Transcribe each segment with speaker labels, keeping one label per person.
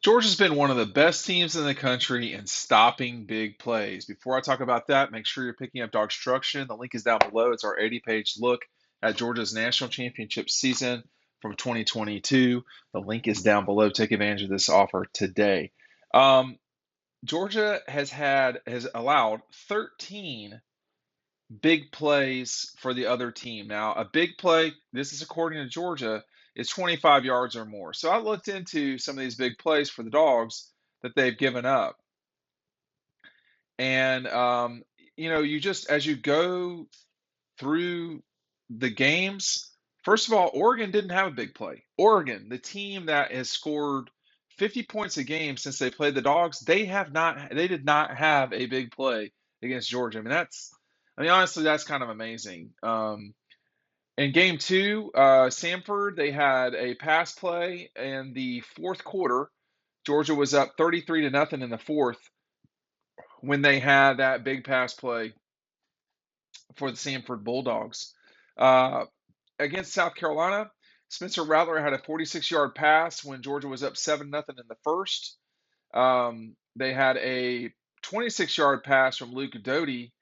Speaker 1: Georgia's been one of the best teams in the country in stopping big plays. Before I talk about that, make sure you're picking up DAWGSTRUCTION. The link is down below. It's our 80-page look at Georgia's national championship season from 2022. The link is down below. Take advantage of this offer today. Georgia has allowed 13 big plays for the other team. Now, a big play, this is according to Georgia, is 25 yards or more. So I looked into some of these big plays for the Dogs that they've given up. And, you just, as you go through the games, first of all, Oregon didn't have a big play. Oregon, the team that has scored 50 points a game since they played the Dogs, they did not have a big play against Georgia. Honestly, that's kind of amazing. In game two, Samford, they had a pass play in the fourth quarter. Georgia was up 33 to nothing in the fourth when they had that big pass play for the Samford Bulldogs. Uh, Against South Carolina, Spencer Rattler had a 46-yard pass when Georgia was up 7 nothing in the first. They had a 26-yard pass from Luke Doty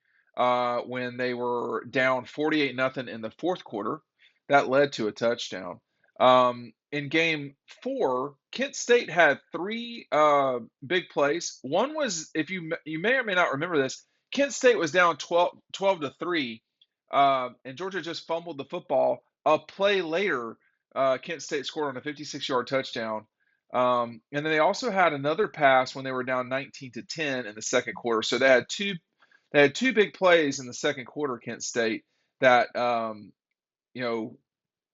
Speaker 1: when they were down 48 nothing in the fourth quarter. That led to a touchdown. In game four, Kent State had three big plays. One was, if you may or may not remember this, Kent State was down 12 to 3, and Georgia just fumbled the football. A play later, Kent State scored on a 56-yard touchdown. And then they also had another pass when they were down 19 to 10 in the second quarter. So they had two big plays in the second quarter, Kent State, that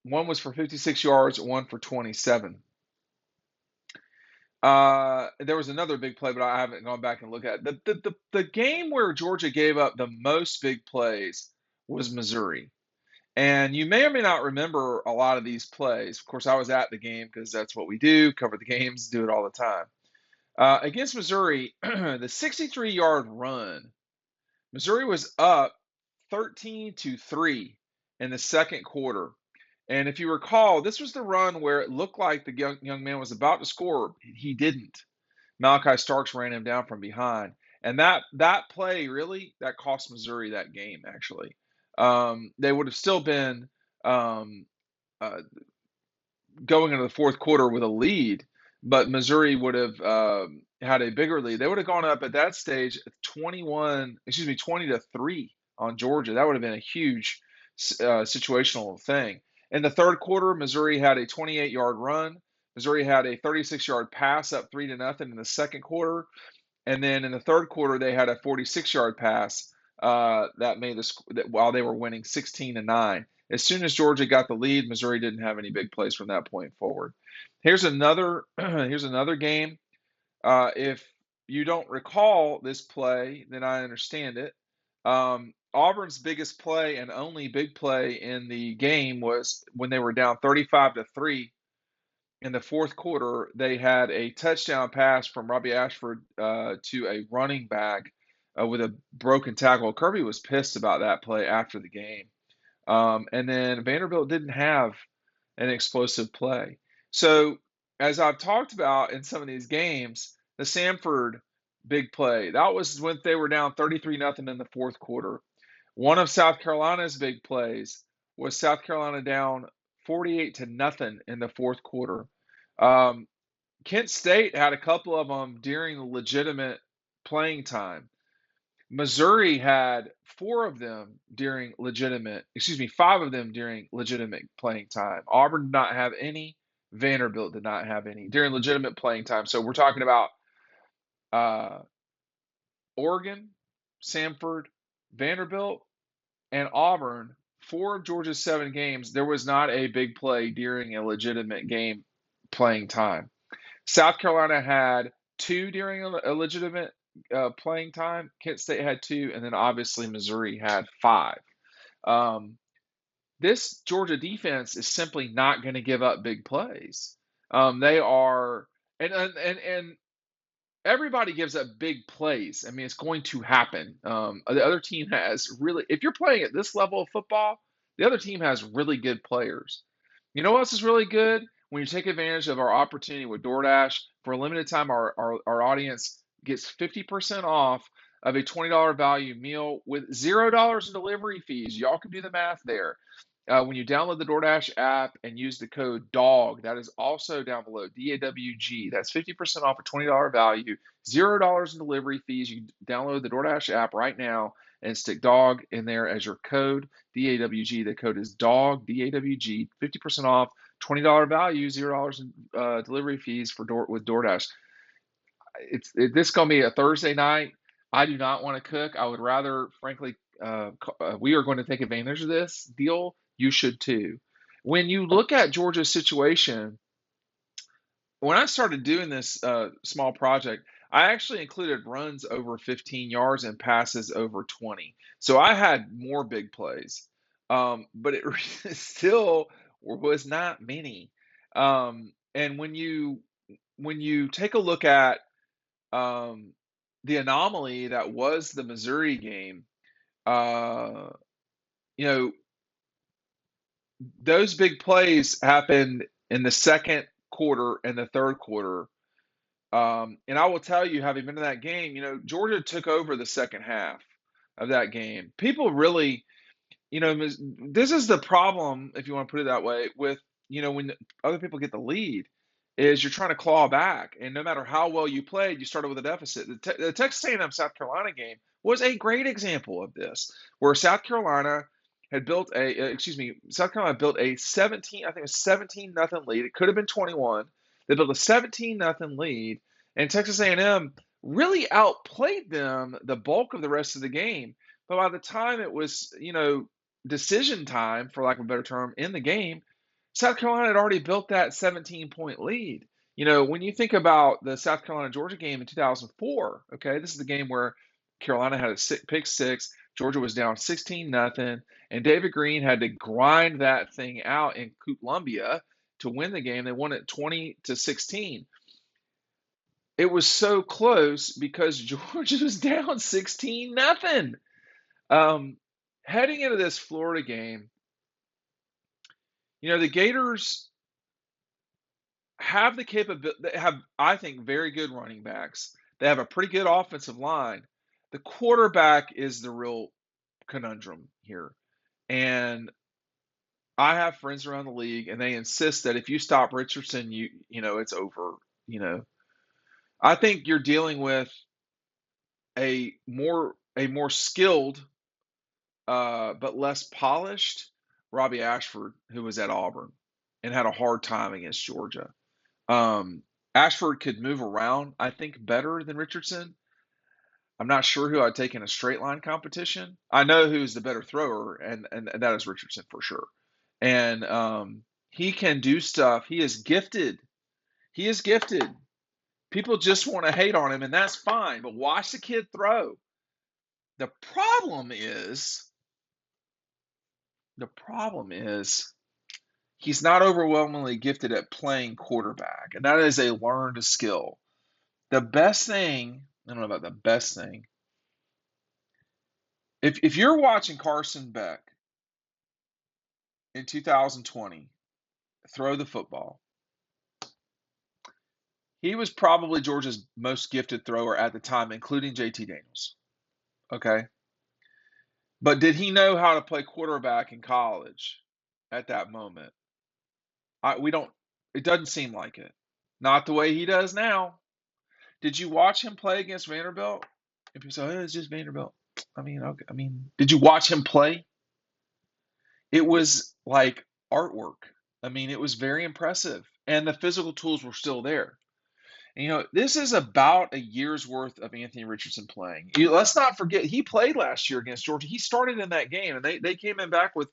Speaker 1: one was for 56 yards, one for 27. There was another big play, but I haven't gone back and looked at it. The game where Georgia gave up the most big plays was Missouri. And you may or may not remember a lot of these plays. Of course, I was at the game because that's what we do, cover the games, do it all the time. Against Missouri, the 63-yard run, Missouri was up 13 to 3 in the second quarter. And if you recall, this was the run where it looked like the young man was about to score. He didn't. Malachi Starks ran him down from behind. And that play really that cost Missouri that game, actually. They would have still been uh, going into the fourth quarter with a lead, but Missouri would have had a bigger lead. They would have gone up at that stage 20 to 3 on Georgia. That would have been a huge situational thing. In the third quarter, Missouri had a 28-yard run. Missouri had a 36-yard pass up 3 to nothing in the second quarter. And then in the third quarter, they had a 46-yard pass that made while they were winning 16 to 9. As soon as Georgia got the lead, Missouri didn't have any big plays from that point forward. Here's another game. If you don't recall this play, then I understand it. Auburn's biggest play and only big play in the game was when they were down 35 to 3 in the fourth quarter. They had a touchdown pass from Robbie Ashford to a running back with a broken tackle. Kirby was pissed about that play after the game. And then Vanderbilt didn't have an explosive play. So, as I've talked about in some of these games, the Samford big play, that was when they were down 33 nothing in the fourth quarter. One of South Carolina's big plays was South Carolina down 48 to nothing in the fourth quarter. Kent State had a couple of them during legitimate playing time. Missouri had five of them during legitimate playing time. Auburn did not have any. Vanderbilt did not have any during legitimate playing time. So we're talking about uh, Oregon, Samford, Vanderbilt, and Auburn. Four of Georgia's 7 games, there was not a big play during a legitimate game playing time. South Carolina had 2 during a legitimate playing time. Kent State had 2, and then obviously Missouri had 5. This Georgia defense is simply not going to give up big plays. They are, and everybody gives up big plays. I mean, it's going to happen. The other team has really, if you're playing at this level of football, the other team has really good players. You know what else is really good? when you take advantage of our opportunity with DoorDash, for a limited time, our audience gets 50% off of a $20 value meal with $0 in delivery fees. Y'all can do the math there. When you download the DoorDash app and use the code DAWG, that is also down below, DAWG. That's 50% off a $20 value, $0 in delivery fees. You download the DoorDash app right now and stick DAWG in there as your code, DAWG. The code is DAWG, DAWG, 50% off, $20 value, $0 in delivery fees with DoorDash. This is going to be a Thursday night. I do not want to cook. I would rather, frankly, we are going to take advantage of this deal. You should too. When you look at Georgia's situation, when I started doing this small project, I actually included runs over 15 yards and passes over 20. So I had more big plays, but it still was not many. And when you take a look at um, the anomaly that was the Missouri game, uh, you know, those big plays happened in the second quarter and the third quarter. And I will tell you, having been to that game, Georgia took over the second half of that game. People really, this is the problem, if you want to put it that way, with, when other people get the lead, is you're trying to claw back. And no matter how well you played, you started with a deficit. The Texas A&M South Carolina game was a great example of this, where South Carolina South Carolina built a 17, I think it was 17-0 lead. It could have been 21. They built a 17-0 lead, and Texas A&M really outplayed them the bulk of the rest of the game. But by the time it was, decision time, for lack of a better term, in the game, South Carolina had already built that 17-point lead. When you think about the South Carolina Georgia game in 2004, okay, this is the game where Carolina had a pick six, Georgia was down 16-0, and David Green had to grind that thing out in Columbia to win the game. They won it 20-16. It was so close because Georgia was down 16-0. Heading into this Florida game, the Gators have the capability. They have, I think, very good running backs. They have a pretty good offensive line. The quarterback is the real conundrum here. And I have friends around the league, and they insist that if you stop Richardson, it's over. I think you're dealing with a more skilled, but less polished Robbie Ashford, who was at Auburn and had a hard time against Georgia. Ashford could move around, I think, better than Richardson. I'm not sure who I'd take in a straight line competition. I know who's the better thrower, and that is Richardson for sure. And he can do stuff. He is gifted. He is gifted. People just want to hate on him, and that's fine. But watch the kid throw. The problem is he's not overwhelmingly gifted at playing quarterback, and that is a learned skill. The best thing, I don't know about the best thing, if you're watching Carson Beck in 2020 throw the football, he was probably Georgia's most gifted thrower at the time, including JT Daniels. Okay? But did he know how to play quarterback in college at that moment? It doesn't seem like it. Not the way he does now. Did you watch him play against Vanderbilt? And people say, oh, it's just Vanderbilt. Okay. Did you watch him play? It was like artwork. It was very impressive. And the physical tools were still there. And, this is about a year's worth of Anthony Richardson playing. Let's not forget, he played last year against Georgia. He started in that game, and they came in back with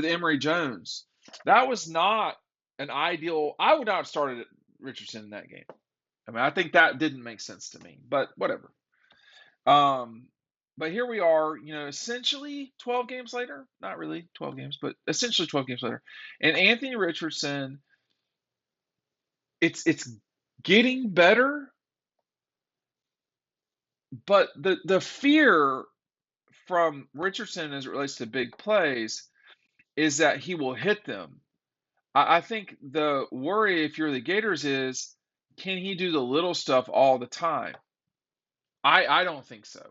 Speaker 1: Emory Jones. That was not an ideal. I would not have started Richardson in that game. I think that didn't make sense to me, but whatever. But here we are, essentially 12 games later. Not really 12 games, but essentially 12 games later. And Anthony Richardson, it's getting better, but the fear from Richardson as it relates to big plays is that he will hit them. I think the worry if you're the Gators is, can he do the little stuff all the time? I don't think so.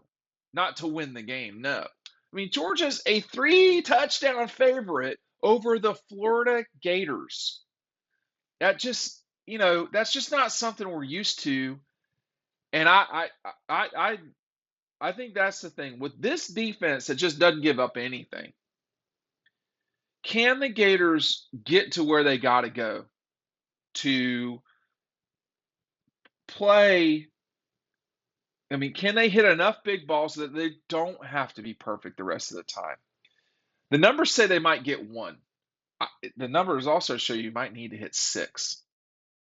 Speaker 1: Not to win the game, no. I mean, Georgia's a 3 touchdown favorite over the Florida Gators. That just, that's just not something we're used to. And I I think that's the thing with this defense that just doesn't give up anything. Can the Gators get to where they got to go to play? I mean, can they hit enough big balls so that they don't have to be perfect the rest of the time? The numbers say they might get one. The numbers also show you might need to hit 6.